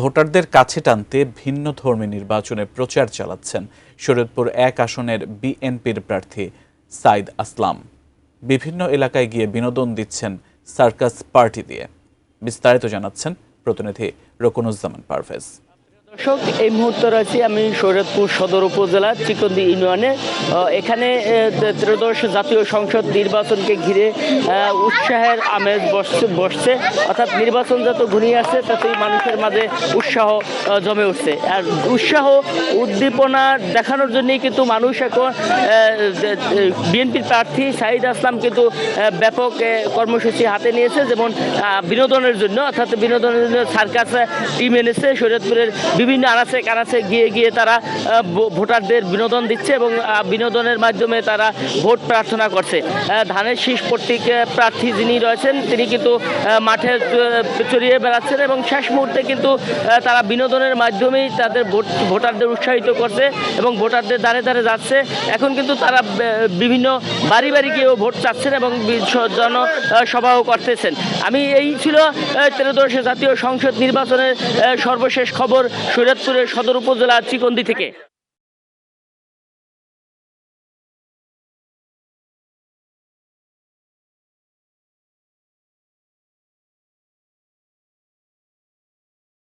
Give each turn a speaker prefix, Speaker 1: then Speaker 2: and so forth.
Speaker 1: ভোটারদের কাছে টানতে ভিন্ন ধর্মী নির্বাচনে প্রচার চালাচ্ছেন শরীয়তপুর ১ আসনের বিএনপির প্রার্থী সাইদ আসলাম। বিভিন্ন এলাকায় গিয়ে বিনোদন দিচ্ছেন সার্কাস পার্টি দিয়ে। বিস্তারিত জানাচ্ছেন প্রতিনিধি রকুনুজ্জামান পারভেজ।
Speaker 2: দর্শক, এই মুহূর্তে রয়েছি আমি শরীয়তপুর সদর উপজেলার চিকন্দি ইউনিয়নে। এখানে ত্রয়োদশ জাতীয় সংসদ নির্বাচনকে ঘিরে উৎসাহের আমেজ বসছে। অর্থাৎ নির্বাচন যত ঘনিয়ে আসছে ততই মানুষের মাঝে উৎসাহ জমে উঠছে। আর উৎসাহ উদ্দীপনা দেখানোর জন্যই কিন্তু মানুষ এখন বিএনপির প্রার্থী সাইদ আসলাম কিন্তু ব্যাপক কর্মসূচি হাতে নিয়েছে। যেমন বিনোদনের জন্য, অর্থাৎ বিনোদনের জন্য সার্কাস টিম এনেছে। শরীয়তপুরের বিভিন্ন আনাচে কানাচে গিয়ে তারা ভোটারদের বিনোদন দিচ্ছে এবং বিনোদনের মাধ্যমে তারা ভোট প্রার্থনা করছে। ধানের শীষ প্রতীক প্রার্থী যিনি রয়েছেন তিনি কিন্তু মাঠে চড়িয়ে বেড়াচ্ছেন এবং শেষ মুহূর্তে কিন্তু তারা বিনোদনের মাধ্যমেই তাদের ভোটারদের উৎসাহিত করছে এবং ভোটারদের দ্বারে দ্বারে যাচ্ছে। এখন কিন্তু তারা বিভিন্ন বাড়ি বাড়ি গিয়েও ভোট চাচ্ছেন এবং জনসভাও করতেছেন। এই ছিল ত্রয়োদশ জাতীয় সংসদ নির্বাচনের সর্বশেষ খবর শরীয়তপুরের সদর উপজেলা চিকন্দি থেকে।